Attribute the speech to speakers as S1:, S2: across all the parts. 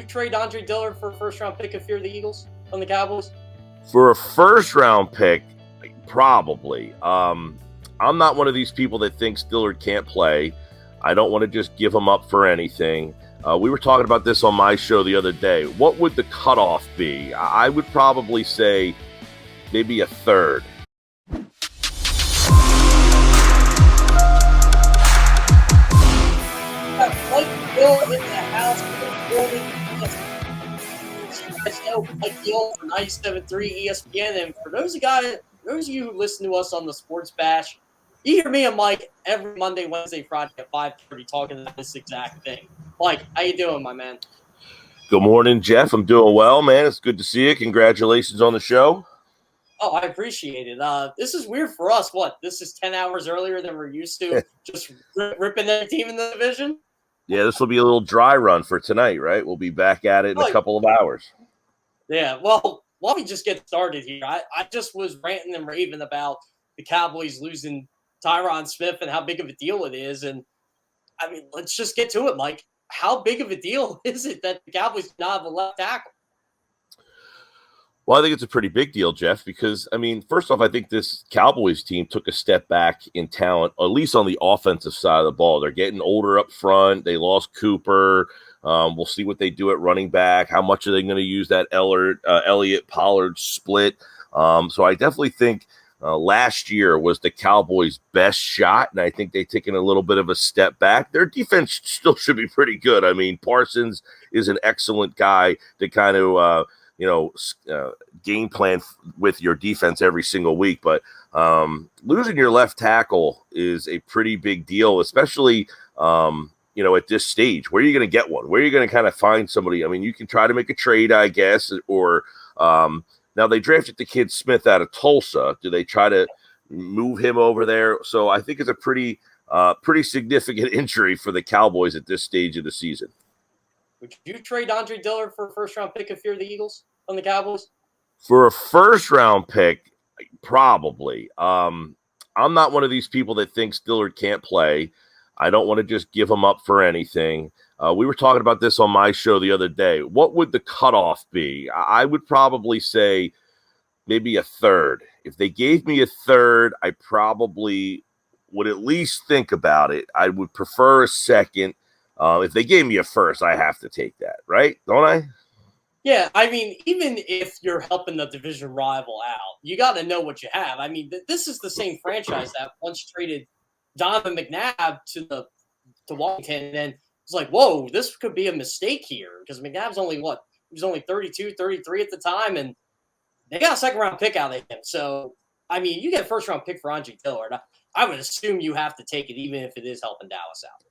S1: trade Andre Dillard for a first-round pick if you're the Eagles on the Cowboys?
S2: For a first-round pick, probably. I'm not one of these people that thinks Dillard can't play. I don't want to just give him up for anything. We were talking about this on my show the other day. What would the cutoff be? I would probably say maybe a third.
S1: Gill in the house. You guys know Mike Gill from 97.3 ESPN. And for those of you who listen to us on the Sports Bash, you hear me and Mike every Monday, Wednesday, Friday at 5:30 talking about this exact thing. Mike, how you doing, my man?
S2: Good morning, Jeff. I'm doing well, man. It's good to see you. Congratulations on the show.
S1: Oh, I appreciate it. This is weird for us. What? This is 10 hours earlier than we're used to, just ripping every team in the division?
S2: Yeah, this will be a little dry run for tonight, right? We'll be back at it in a couple of hours.
S1: Yeah, well, why don't we just get started here? I just was ranting and raving about the Cowboys losing Tyron Smith and how big of a deal it is. And, I mean, let's just get to it, Mike. How big of a deal is it that the Cowboys do not have a left tackle?
S2: Well, I think it's a pretty big deal, Jeff, because, I mean, first off, I think this Cowboys team took a step back in talent, at least on the offensive side of the ball. They're getting older up front. They lost Cooper. We'll see what they do at running back. How much are they going to use that Elliott-Pollard split? So I definitely think last year was the Cowboys' best shot, and I think they've taken a little bit of a step back. Their defense still should be pretty good. I mean, Parsons is an excellent guy to kind of game plan with your defense every single week. But losing your left tackle is a pretty big deal, especially, at this stage. Where are you going to get one? Where are you going to kind of find somebody? I mean, you can try to make a trade, I guess, or now they drafted the kid Smith out of Tulsa. Do they try to move him over there? So I think it's a pretty significant injury for the Cowboys at this stage of the season.
S1: Would you trade Andre Dillard for a first-round pick if you're the Eagles on the Cowboys?
S2: For a first-round pick, probably. I'm not one of these people that thinks Dillard can't play. I don't want to just give him up for anything. We were talking about this on my show the other day. What would the cutoff be? I would probably say maybe a third. If they gave me a third, I probably would at least think about it. I would prefer a second. If they gave me a first, I have to take that, right? Don't I?
S1: Yeah, I mean, even if you're helping the division rival out, you got to know what you have. I mean, this is the same franchise that once traded Donovan McNabb to Washington, and it's like, whoa, this could be a mistake here because McNabb's he was only 32, 33 at the time, and they got a second-round pick out of him. So, I mean, you get a first-round pick for Andre Dillard. I would assume you have to take it even if it is helping Dallas out.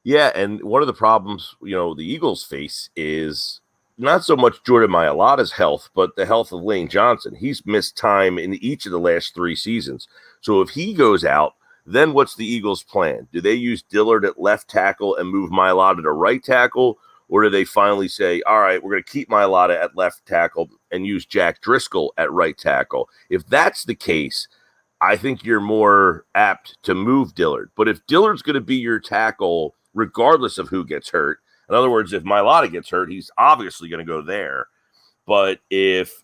S2: Yeah, and one of the problems, the Eagles face is not so much Jordan Mailata's health, but the health of Lane Johnson. He's missed time in each of the last 3 seasons. So if he goes out, then what's the Eagles' plan? Do they use Dillard at left tackle and move Mailata to right tackle? Or do they finally say, all right, we're going to keep Mailata at left tackle and use Jack Driscoll at right tackle? If that's the case, I think you're more apt to move Dillard. But if Dillard's going to be your tackle regardless of who gets hurt. In other words, if Mailata gets hurt, he's obviously going to go there. But if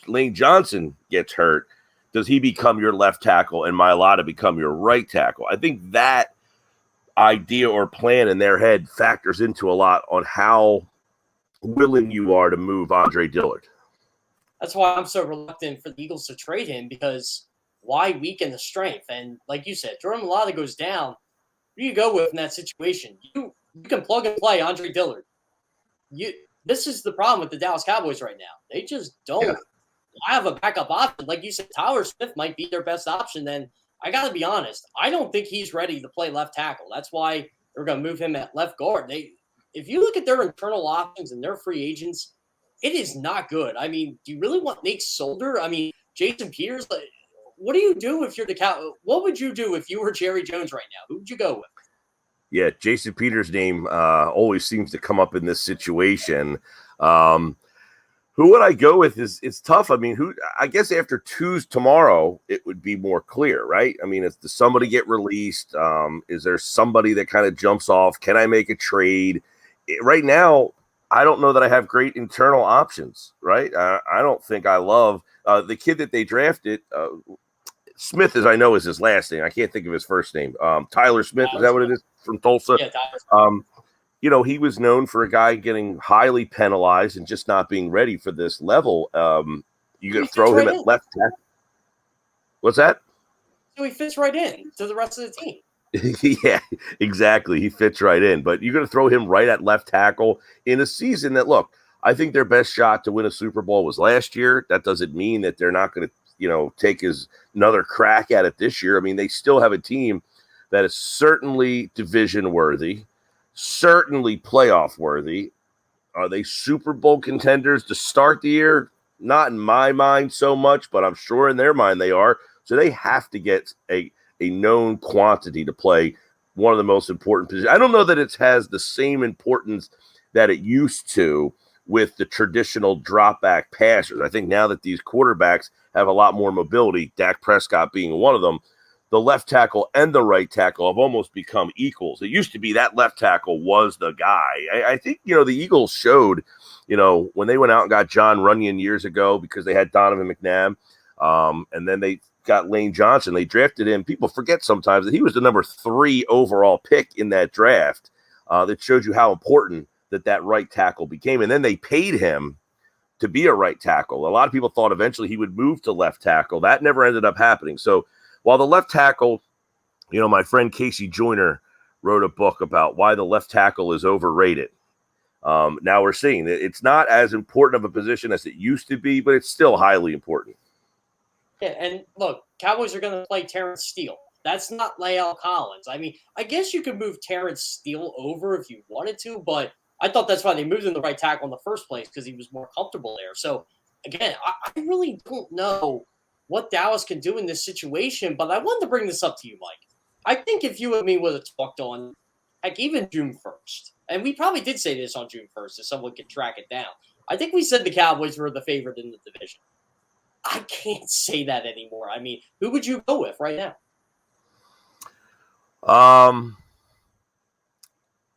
S2: Lane Johnson gets hurt, does he become your left tackle and Mailata become your right tackle? I think that idea or plan in their head factors into a lot on how willing you are to move Andre Dillard.
S1: That's why I'm so reluctant for the Eagles to trade him, because why weaken the strength? And like you said, Jordan Mailata goes down. Who do you go with in that situation? You can plug and play Andre Dillard. This is the problem with the Dallas Cowboys right now. They just don't have a backup option. Like you said, Tyler Smith might be their best option. Then I got to be honest, I don't think he's ready to play left tackle. That's why they're going to move him at left guard. If you look at their internal options and their free agents, it is not good. I mean, do you really want Nate Solder? I mean, Jason Peters? What do you do if you're the Cow? What would you do if you were Jerry Jones right now? Who would you go with?
S2: Yeah, Jason Peters' name always seems to come up in this situation. Who would I go with? It's tough. I mean, I guess after tomorrow, it would be more clear, right? I mean, does somebody get released? Is there somebody that kind of jumps off? Can I make a trade? Right now, I don't know that I have great internal options, right? I don't think I love the kid that they drafted. Smith, as I know, is his last name. I can't think of his first name. Tyler Smith, is that what it is, from Tulsa?
S1: Yeah, Tyler.
S2: He was known for a guy getting highly penalized and just not being ready for this level. You going to throw him at left tackle? What's that?
S1: So he fits right in to the rest of the team.
S2: Yeah, exactly. He fits right in. But you're going to throw him right at left tackle in a season that, look, I think their best shot to win a Super Bowl was last year. That doesn't mean that they're not going to, take another crack at it this year. I mean, they still have a team that is certainly division worthy, certainly playoff worthy. Are they Super Bowl contenders to start the year? Not in my mind so much, but I'm sure in their mind they are. So they have to get a known quantity to play one of the most important positions. I don't know that it has the same importance that it used to with the traditional drop back passers. I think now that these quarterbacks have a lot more mobility, Dak Prescott being one of them, the left tackle and the right tackle have almost become equals. It used to be that left tackle was the guy. I think, the Eagles showed, when they went out and got John Runyon years ago because they had Donovan McNabb, and then they got Lane Johnson. They drafted him. People forget sometimes that he was the number 3 overall pick in that draft. That shows you how important that right tackle became. And then they paid him to be a right tackle. A lot of people thought eventually he would move to left tackle. That never ended up happening. So while the left tackle, my friend Casey Joyner wrote a book about why the left tackle is overrated. Now we're seeing that it's not as important of a position as it used to be, but it's still highly important.
S1: Yeah, and look, Cowboys are going to play Terrence Steele. That's not Lael Collins. I mean, I guess you could move Terrence Steele over if you wanted to, but I thought that's why they moved him the right tackle in the first place, because he was more comfortable there. So, again, I really don't know what Dallas can do in this situation, but I wanted to bring this up to you, Mike. I think if you and me would have talked on, even June 1st, and we probably did say this on June 1st if someone could track it down, I think we said the Cowboys were the favorite in the division. I can't say that anymore. I mean, who would you go with right now?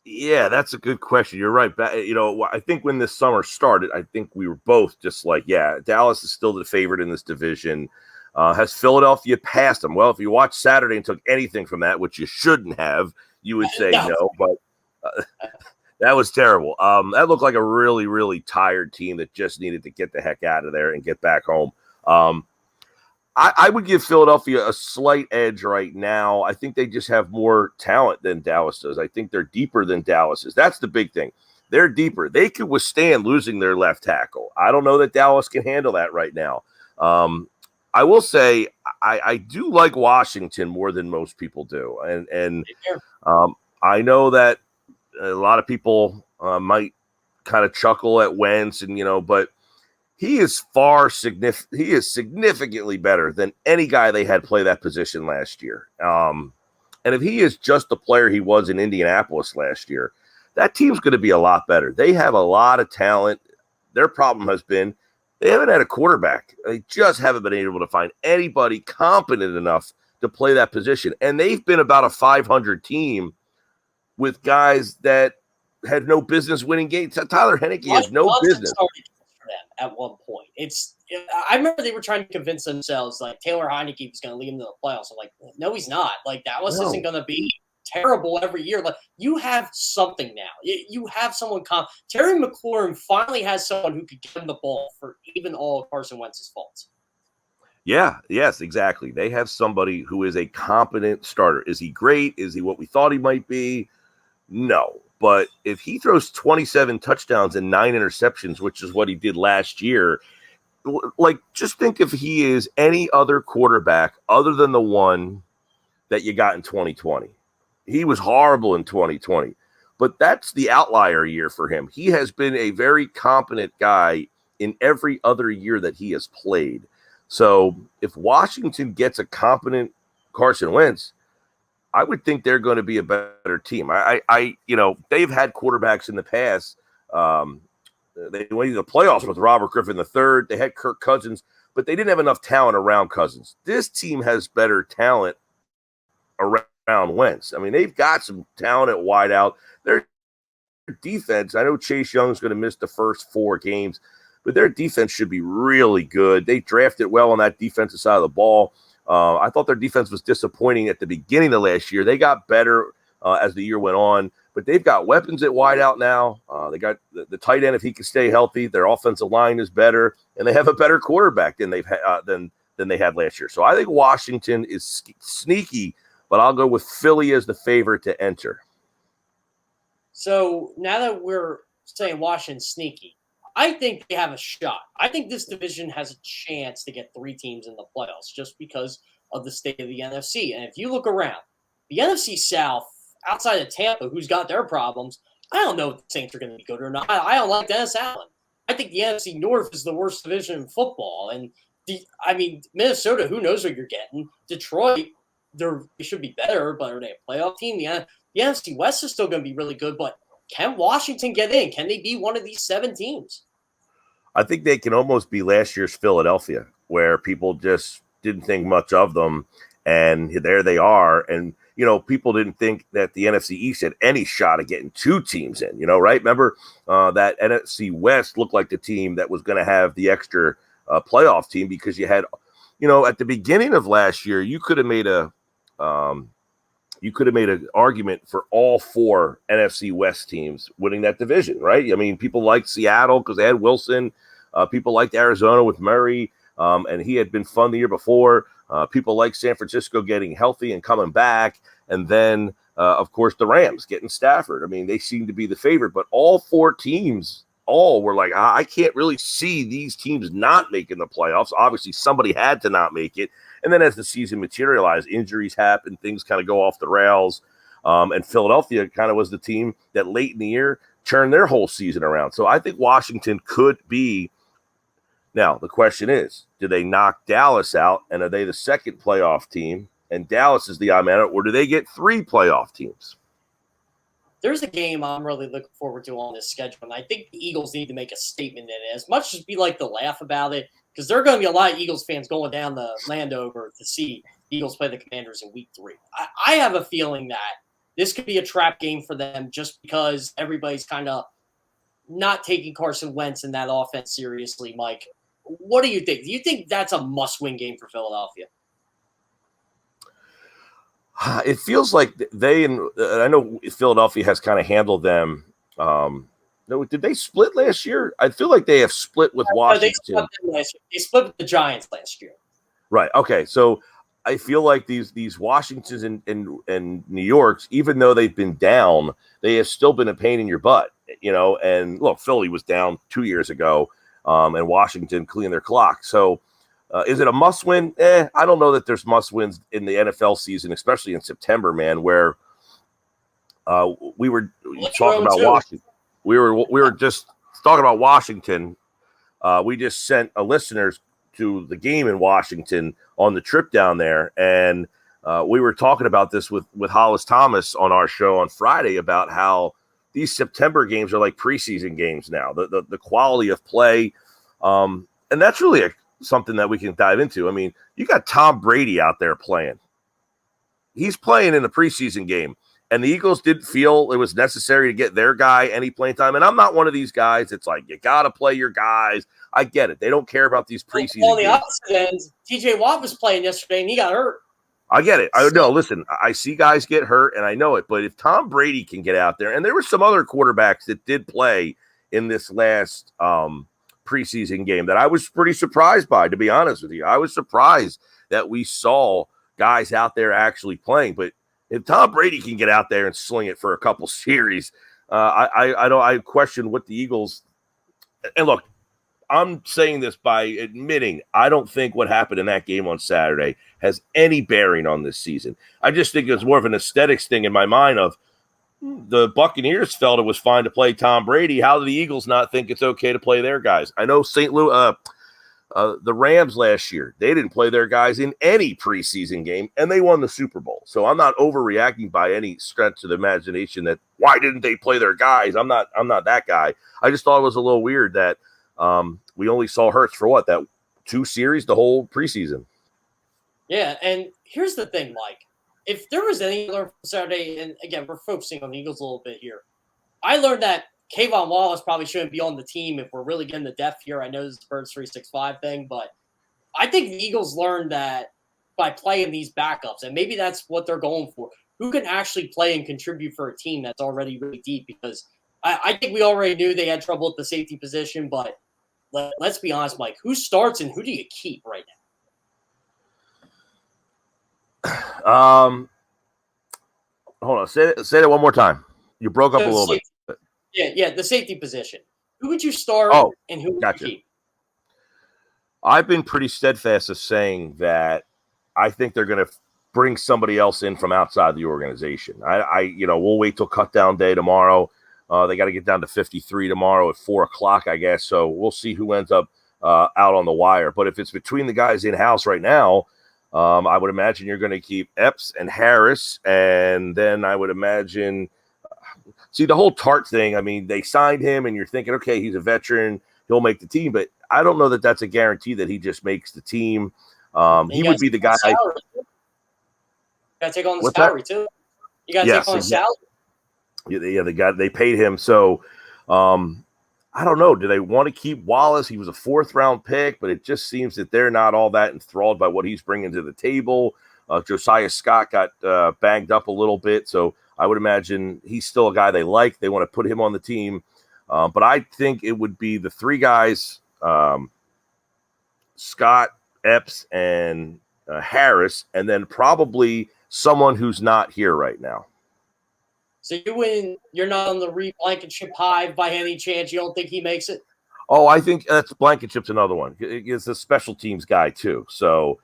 S2: Yeah, that's a good question. You're right. I think when this summer started, I think we were both just like, yeah, Dallas is still the favorite in this division. Has Philadelphia passed them? Well, if you watch Saturday and took anything from that, which you shouldn't have, you would say no, but that was terrible. That looked like a really, really tired team that just needed to get the heck out of there and get back home. I would give Philadelphia a slight edge right now. I think they just have more talent than Dallas does. I think they're deeper than Dallas is. That's the big thing. They're deeper. They could withstand losing their left tackle. I don't know that Dallas can handle that right now. I will say I do like Washington more than most people do. And I know that a lot of people might kind of chuckle at Wentz but he is significantly better than any guy they had play that position last year. And if he is just the player he was in Indianapolis last year, that team's going to be a lot better. They have a lot of talent. Their problem has been they haven't had a quarterback. They just haven't been able to find anybody competent enough to play that position. And they've been about a 500 team with guys that had no business winning games. Tyler Heineke has no business.
S1: At one point, I remember they were trying to convince themselves like Taylor Heineke was going to lead them to the playoffs. I'm like, no, he's not. Like Dallas isn't going to be terrible every year. Like you have something now. You have someone. Terry McLaurin finally has someone who could give him the ball for even all of Carson Wentz's faults.
S2: Yeah, yes, exactly. They have somebody who is a competent starter. Is he great? Is he what we thought he might be? No. But if he throws 27 touchdowns and 9 interceptions, which is what he did last year, like just think if he is any other quarterback other than the one that you got in 2020. He was horrible in 2020, but that's the outlier year for him. He has been a very competent guy in every other year that he has played. So if Washington gets a competent Carson Wentz, I would think they're going to be a better team. They've had quarterbacks in the past. They went to the playoffs with Robert Griffin III. They had Kirk Cousins, but they didn't have enough talent around Cousins. This team has better talent around Wentz. I mean, they've got some talent at wideout. They're defense, I know Chase Young's going to miss the first 4 games, but their defense should be really good. They drafted well on that defensive side of the ball. I thought their defense was disappointing at the beginning of last year. They got better as the year went on, but they've got weapons at wideout now. They got the tight end if he can stay healthy. Their offensive line is better, and they have a better quarterback than than they had last year. So I think Washington is sneaky, but I'll go with Philly as the favorite to enter.
S1: So now that we're saying Washington's sneaky, I think they have a shot. I think this division has a chance to get 3 teams in the playoffs just because of the state of the NFC. And if you look around, the NFC South, outside of Tampa, who's got their problems, I don't know if the Saints are going to be good or not. I don't like Dennis Allen. I think the NFC North is the worst division in football. And, Minnesota, who knows what you're getting. Detroit, they should be better, but are they a playoff team? The NFC West is still going to be really good, but can Washington get in? Can they be one of these 7 teams?
S2: I think they can almost be last year's Philadelphia, where people just didn't think much of them, and there they are. And, people didn't think that the NFC East had any shot of getting 2 teams in, right? Remember that NFC West looked like the team that was going to have the extra playoff team because you had, at the beginning of last year, you could have made an argument for all 4 NFC West teams winning that division, right? I mean, people liked Seattle because they had Wilson. People liked Arizona with Murray, and he had been fun the year before. People like San Francisco getting healthy and coming back. And then, of course, the Rams getting Stafford. I mean, they seem to be the favorite, but all 4 teams were like, I can't really see these teams not making the playoffs. Obviously, somebody had to not make it. And then as the season materialized, injuries happen, things kind of go off the rails. And Philadelphia kind of was the team that late in the year turned their whole season around. So I think Washington could be. Now, the question is, do they knock Dallas out, and are they the second playoff team, and Dallas is the odd man out, or do they get 3 playoff teams?
S1: There's a game I'm really looking forward to on this schedule, and I think the Eagles need to make a statement in it. As much as we like to laugh about it, because there are going to be a lot of Eagles fans going down to Landover to see Eagles play the Commanders in Week 3. I have a feeling that this could be a trap game for them just because everybody's kind of not taking Carson Wentz and that offense seriously, Mike. What do you think? Do you think that's a must-win game for Philadelphia?
S2: It feels like I know Philadelphia has kind of handled them. No, did they split last year? I feel like they have split with Washington.
S1: They split with the Giants last year.
S2: Right. Okay. So I feel like these Washingtons and New Yorks, even though they've been down, they have still been a pain in your butt. And look, Philly was down 2 years ago. And Washington cleaned their clock. So is it a must-win? I don't know that there's must-wins in the NFL season, especially in September, man, where we were talking about Washington. We were just talking about Washington. We just sent listeners to the game in Washington on the trip down there, and we were talking about this with Hollis Thomas on our show on Friday about how these September games are like preseason games now. The quality of play, and that's really something that we can dive into. I mean, you got Tom Brady out there playing. He's playing in a preseason game, and the Eagles didn't feel it was necessary to get their guy any playing time. And I'm not one of these guys. It's like you got to play your guys. I get it. They don't care about these preseason games. On the
S1: opposite end, T.J. Watt was playing yesterday, and he got hurt.
S2: I get it. I know. Listen, I see guys get hurt, and I know it. But if Tom Brady can get out there, and there were some other quarterbacks that did play in this last preseason game that I was pretty surprised by, to be honest with you. I was surprised that we saw guys out there actually playing. But if Tom Brady can get out there and sling it for a couple series, I question what the Eagles. And look, I'm saying this by admitting I don't think what happened in that game on Saturday has any bearing on this season. I just think it's more of an aesthetics thing in my mind of the Buccaneers felt it was fine to play Tom Brady. How do the Eagles not think it's okay to play their guys? I know St. Louis, the Rams last year, they didn't play their guys in any preseason game, and they won the Super Bowl. So I'm not overreacting by any stretch of the imagination that why didn't they play their guys? I'm not that guy. I just thought it was a little weird that we only saw Hurts for that 2 series, the whole preseason.
S1: Yeah, and here's the thing, Mike. If there was any other Saturday, and again, we're focusing on the Eagles a little bit here, I learned that Kayvon Wallace probably shouldn't be on the team if we're really getting the depth here. I know this is the Birds 365 thing, but I think the Eagles learned that by playing these backups, and maybe that's what they're going for. Who can actually play and contribute for a team that's already really deep? Because I think we already knew they had trouble at the safety position, but let's be honest, Mike. Who starts and who do you keep right
S2: now? Hold on. Say that one more time. You broke up a little bit.
S1: Yeah, the safety position. Who would you start and who would you keep?
S2: I've been pretty steadfast of saying that I think they're going to bring somebody else in from outside the organization. We'll wait till cut down day tomorrow. They got to get down to 53 tomorrow at 4:00, I guess. So we'll see who ends up out on the wire. But if it's between the guys in house right now, I would imagine you're going to keep Epps and Harris, and then I would imagine. See, the whole Tart thing, I mean, they signed him, and you're thinking, okay, he's a veteran, he'll make the team, but I don't know that that's a guarantee that he just makes the team. He would be the guy.
S1: You got to take on the salary, too. You got to take on the salary.
S2: Yeah, the guy, they paid him. So, I don't know. Do they want to keep Wallace? He was a 4th-round pick, but it just seems that they're not all that enthralled by what he's bringing to the table. Josiah Scott got banged up a little bit, so I would imagine he's still a guy they like. They want to put him on the team. But I think it would be the 3 guys, Scott, Epps, and Harris, and then probably someone who's not here right now.
S1: So you're not on the Reed Blankenship hive by any chance? You don't think he makes it?
S2: Oh, I think that's Blankenship's another one. He's a special teams guy too. So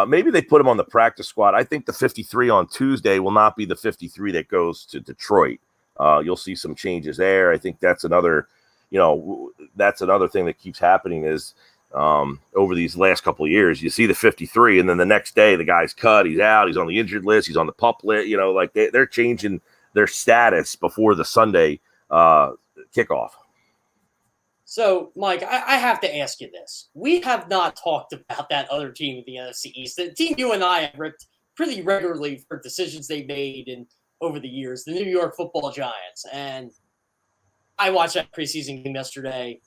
S2: maybe they put him on the practice squad. I think the 53 on Tuesday will not be the 53 that goes to Detroit. You'll see some changes there. I think that's another thing that keeps happening is over these last couple of years, you see the 53, and then the next day the guy's cut, he's out, he's on the injured list, he's on the PUP list. Like they're changing their status before the Sunday kickoff.
S1: So, Mike, I have to ask you this. We have not talked about that other team in the NFC East. The team you and I have ripped pretty regularly for decisions they made over the years, the New York Football Giants. And I watched that preseason game yesterday.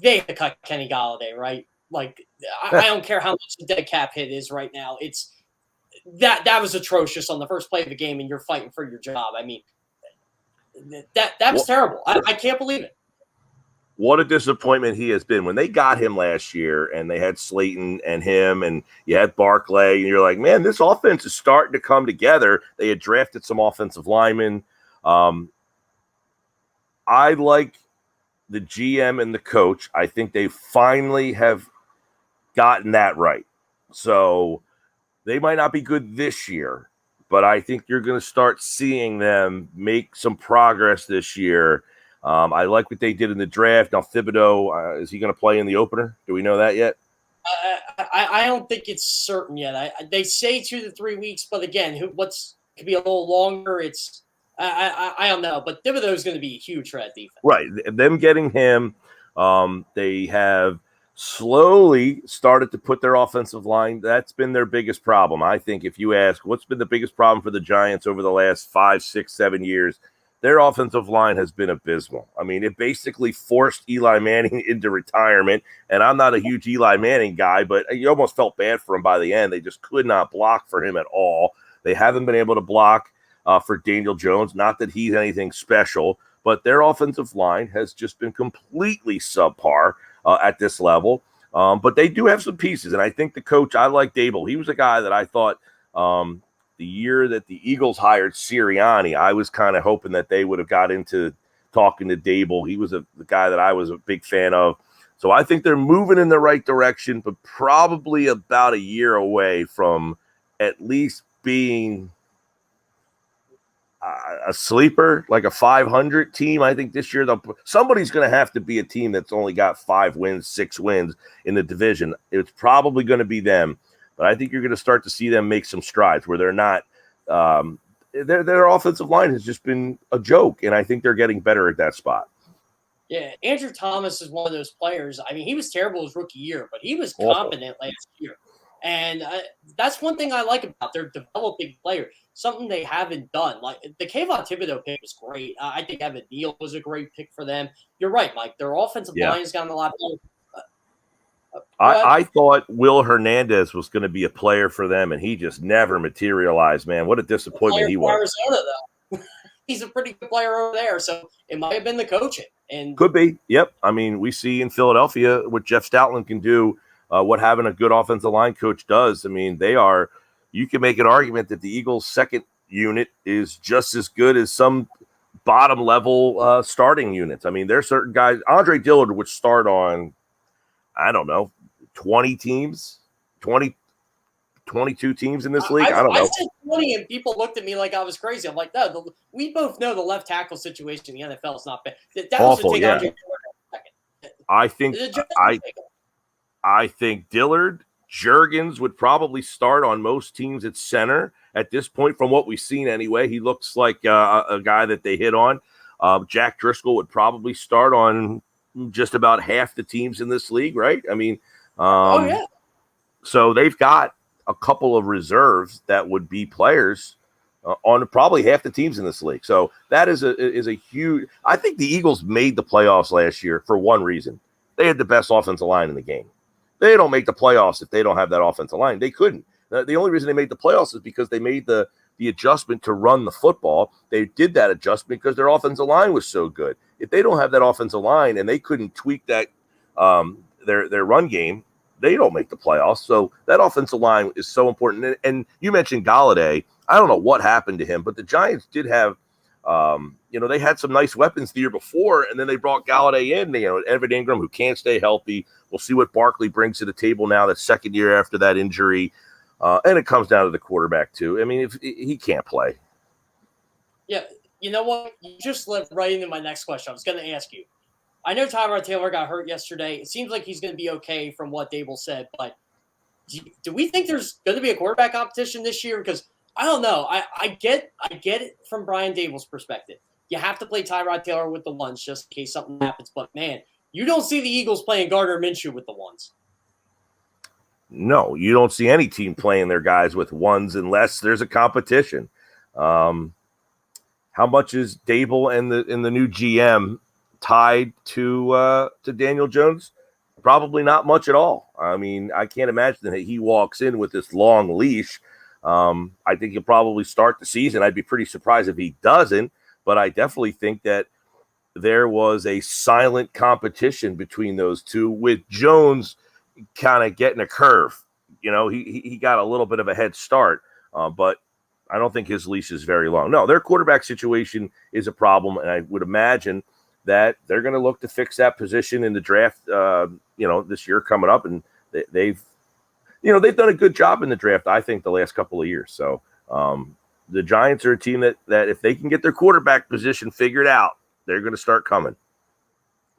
S1: They had to cut Kenny Golladay, right? Like, I don't care how much the dead cap hit is right now. It's that was atrocious on the first play of the game, and you're fighting for your job. I mean, that was terrible. I can't believe it.
S2: What a disappointment he has been. When they got him last year and they had Slayton and him and you had Barkley, and you're like, man, this offense is starting to come together. They had drafted some offensive linemen. I like the GM and the coach. I think they finally have gotten that right. So they might not be good this year, but I think you're going to start seeing them make some progress this year. I like what they did in the draft. Now, Thibodeau, is he going to play in the opener? Do we know that yet?
S1: I don't think it's certain yet. They say 2 to 3 weeks, but again, could be a little longer. I don't know, but Thibodeau is going to be a huge threat defense.
S2: Right. Them getting him, they have slowly started to put their offensive line. That's been their biggest problem. I think if you ask what's been the biggest problem for the Giants over the last 5, 6, 7 years, their offensive line has been abysmal. I mean, it basically forced Eli Manning into retirement, and I'm not a huge Eli Manning guy, but you almost felt bad for him by the end. They just could not block for him at all. They haven't been able to block for Daniel Jones. Not that he's anything special, but their offensive line has just been completely subpar at this level. But they do have some pieces, and I think the coach, I like Dable. He was a guy that I thought the year that the Eagles hired Sirianni, I was kind of hoping that they would have got into talking to Dable. He was the guy that I was a big fan of. So I think they're moving in the right direction, but probably about a year away from at least being a sleeper, like a 500 team. I think this year somebody's going to have to be a team that's only got 5 wins, 6 wins in the division. It's probably going to be them. But I think you're going to start to see them make some strides where they're not their offensive line has just been a joke, and I think they're getting better at that spot.
S1: Yeah, Andrew Thomas is one of those players. I mean, he was terrible his rookie year, but he was competent last year. And that's one thing I like about their developing player, something they haven't done. Like the Kayvon Thibodeau pick was great. I think Evan Neal was a great pick for them. You're right, Mike. Their offensive line has gotten a lot better.
S2: I thought Will Hernandez was going to be a player for them, and he just never materialized, man. What a disappointment he was.
S1: Arizona, though. He's a pretty good player over there, so it might have been the coaching. And
S2: could be. Yep. I mean, we see in Philadelphia what Jeff Stoutland can do, what having a good offensive line coach does. I mean, you can make an argument that the Eagles' second unit is just as good as some bottom level starting units. I mean, there's certain guys. Andre Dillard would start on, I don't know, 20 teams, 22 teams in this league. I don't know.
S1: I said 20, and people looked at me like I was crazy. I'm like, no, we both know the left tackle situation in the NFL is not bad. That
S2: awful,
S1: take
S2: yeah.
S1: Andre
S2: I think Dillard, Juergens would probably start on most teams at center at this point from what we've seen anyway. He looks like a guy that they hit on. Jack Driscoll would probably start on just about half the teams in this league, right? I mean,
S1: yeah.
S2: So they've got a couple of reserves that would be players on probably half the teams in this league. So that is a huge. I think the Eagles made the playoffs last year for one reason: they had the best offensive line in the game. They don't make the playoffs if they don't have that offensive line. They couldn't. The only reason they made the playoffs is because they made the adjustment to run the football. They did that adjustment because their offensive line was so good. If they don't have that offensive line and they couldn't tweak that their run game, they don't make the playoffs. So that offensive line is so important. And you mentioned Galladay. I don't know what happened to him, but the Giants did have, they had some nice weapons the year before, and then they brought Galladay in. Evan Ingram, who can't stay healthy. We'll see what Barkley brings to the table now, the second year after that injury. And it comes down to the quarterback, too. I mean, if he can't play.
S1: Yeah, you know what? You just led right into my next question. I was going to ask you. I know Tyrod Taylor got hurt yesterday. It seems like he's going to be okay from what Dable said, but do we think there's going to be a quarterback competition this year? Because I don't know. I get it from Brian Dable's perspective. You have to play Tyrod Taylor with the ones just in case something happens. But, man, you don't see the Eagles playing Gardner Minshew with the ones.
S2: No, you don't see any team playing their guys with ones unless there's a competition. How much is Dable and the new GM tied to Daniel Jones? Probably not much at all. I mean, I can't imagine that he walks in with this long leash. I think he'll probably start the season. I'd be pretty surprised if he doesn't, but I definitely think that there was a silent competition between those two, with Jones kind of getting a curve. He got a little bit of a head start, but I don't think his leash is very long. No, their quarterback situation is a problem, and I would imagine that they're going to look to fix that position in the draft, this year coming up. And they've done a good job in the draft, I think, the last couple of years. So the Giants are a team that if they can get their quarterback position figured out, they're going to start coming.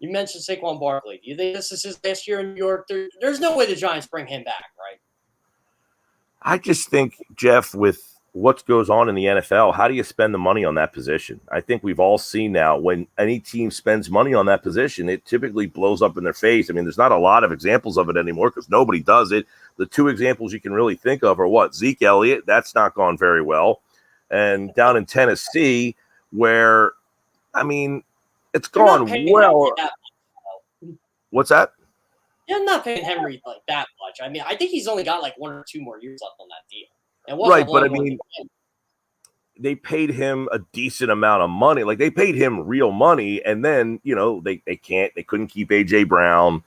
S1: You mentioned Saquon Barkley. Do you think this is his last year in New York? There's no way the Giants bring him back, right?
S2: I just think, Jeff, with what goes on in the NFL, how do you spend the money on that position? I think we've all seen now when any team spends money on that position, it typically blows up in their face. I mean, there's not a lot of examples of it anymore because nobody does it. The two examples you can really think of are what? Zeke Elliott, that's not gone very well. And down in Tennessee, where, I mean, it's gone well. What's that?
S1: Yeah, I'm not paying Henry like that much. I mean, I think he's only got like 1 or 2 more years left on that deal.
S2: Right, but I mean, they paid him a decent amount of money. Like, they paid him real money, and then they couldn't keep AJ Brown.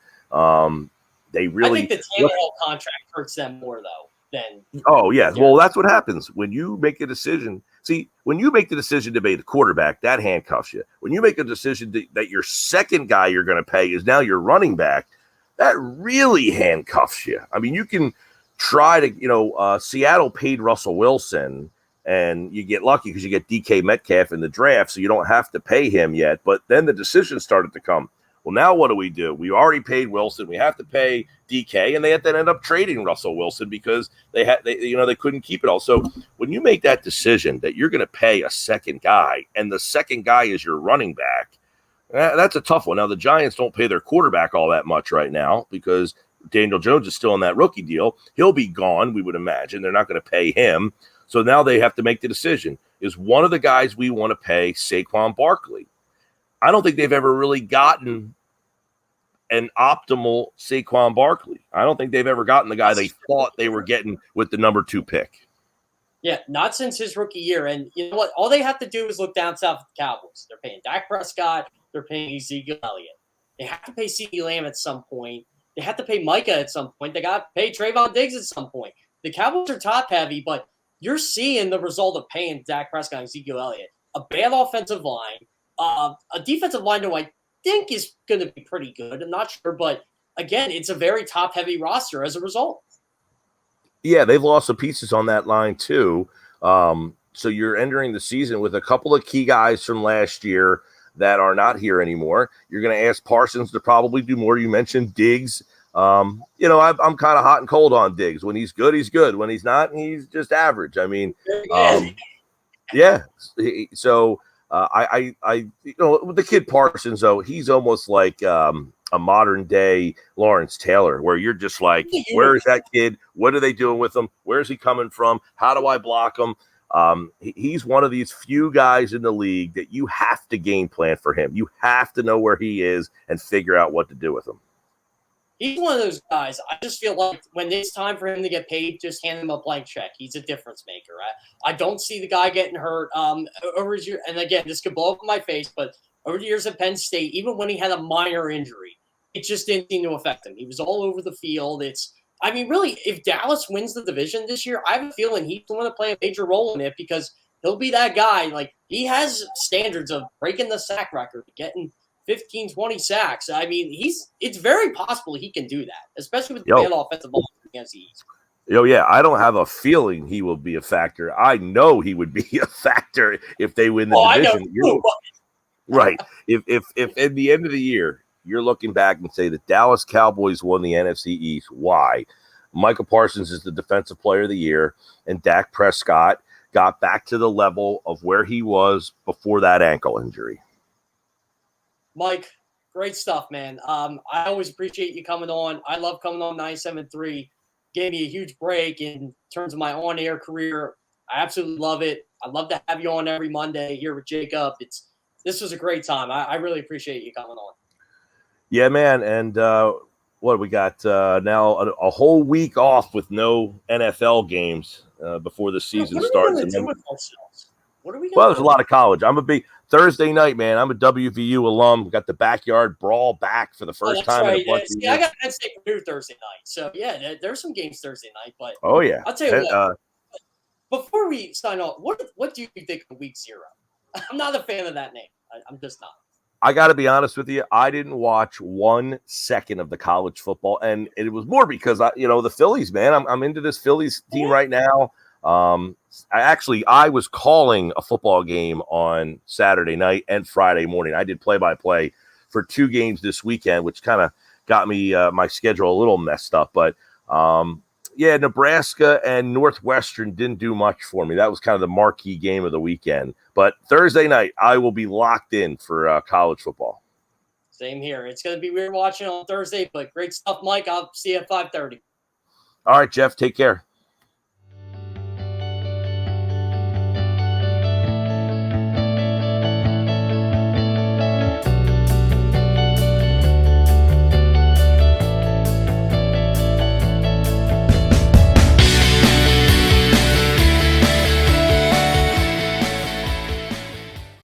S2: They really.
S1: I think the Tannehill contract hurts them more though than.
S2: Oh yeah, well that's what happens when you make a decision. See, when you make the decision to pay the quarterback, that handcuffs you. When you make a decision that your second guy you're going to pay is now your running back, that really handcuffs you. I mean, you can try to, Seattle paid Russell Wilson, and you get lucky because you get DK Metcalf in the draft, so you don't have to pay him yet. But then the decision started to come. Well, now what do? We already paid Wilson. We have to pay DK, and they had to end up trading Russell Wilson because they couldn't keep it all. So when you make that decision that you're going to pay a second guy, and the second guy is your running back, that's a tough one. Now the Giants don't pay their quarterback all that much right now because Daniel Jones is still on that rookie deal. He'll be gone, we would imagine. They're not going to pay him. So now they have to make the decision. Is one of the guys we want to pay Saquon Barkley? I don't think they've ever really gotten an optimal Saquon Barkley. I don't think they've ever gotten the guy they thought they were getting with the number 2 pick.
S1: Yeah, not since his rookie year. And you know what? All they have to do is look down south at the Cowboys. They're paying Dak Prescott. They're paying Ezekiel Elliott. They have to pay CeeDee Lamb at some point. They have to pay Micah at some point. They got to pay Trayvon Diggs at some point. The Cowboys are top-heavy, but you're seeing the result of paying Dak Prescott and Ezekiel Elliott. A bad offensive line, a defensive line who I think is going to be pretty good. I'm not sure, but again, it's a very top-heavy roster as a result.
S2: Yeah, they've lost some pieces on that line too. So you're entering the season with a couple of key guys from last year that are not here anymore. You're going to ask Parsons to probably do more. You mentioned Diggs. I'm kind of hot and cold on Diggs. When he's good, he's good. When he's not, he's just average. I mean, yeah. So with the kid Parsons, though, he's almost like a modern day Lawrence Taylor, where you're just like, where is that kid? What are they doing with him? Where's he coming from? How do I block him? He's one of these few guys in the league that you have to game plan for him. You have to know where he is and figure out what to do with him.
S1: He's one of those guys. I just feel like when it's time for him to get paid, just hand him a blank check. He's a difference maker. I don't see the guy getting hurt over his year. And again, this could blow up in my face, but over the years at Penn State, even when he had a minor injury, it just didn't seem to affect him. He was all over the field. Really, if Dallas wins the division this year, I have a feeling he's going to play a major role in it because he'll be that guy. Like, he has standards of breaking the sack record, getting 15, 20 sacks. I mean, it's very possible he can do that, especially with the bad offensive line against the East.
S2: Yeah, I don't have a feeling he will be a factor. I know he would be a factor if they win the division.
S1: I know.
S2: Right. If at the end of the year, you're looking back and say the Dallas Cowboys won the NFC East, why? Micah Parsons is the defensive player of the year, and Dak Prescott got back to the level of where he was before that ankle injury.
S1: Mike, great stuff, man. I always appreciate you coming on. I love coming on 97.3. Gave me a huge break in terms of my on-air career. I absolutely love it. I love to have you on every Monday here with Jacob. This was a great time. I really appreciate you coming on.
S2: Yeah, man. And what we got now a whole week off with no NFL games before the season starts.
S1: What are we going to do with ourselves? What are we going to do?
S2: Well, there's a lot of college. I'm a big Thursday night, man. I'm a WVU alum. Got the backyard brawl back for the first time.
S1: Right. I got Penn State Purdue Thursday night. So, yeah, there's some games Thursday night. But
S2: oh, yeah.
S1: I'll tell you what. Before we sign off, what do you think of Week 0? I'm not a fan of that name. I'm just not.
S2: I got to be honest with you. I didn't watch 1 second of the college football, and it was more because the Phillies, man. I'm into this Phillies team right now. I was calling a football game on Saturday night and Friday morning. I did play-by-play for 2 games this weekend, which kind of got me my schedule a little messed up. But Nebraska and Northwestern didn't do much for me. That was kind of the marquee game of the weekend. But Thursday night, I will be locked in for college football.
S1: Same here. It's going to be weird watching on Thursday, but great stuff, Mike. I'll see you at 5:30.
S2: All right, Jeff. Take care.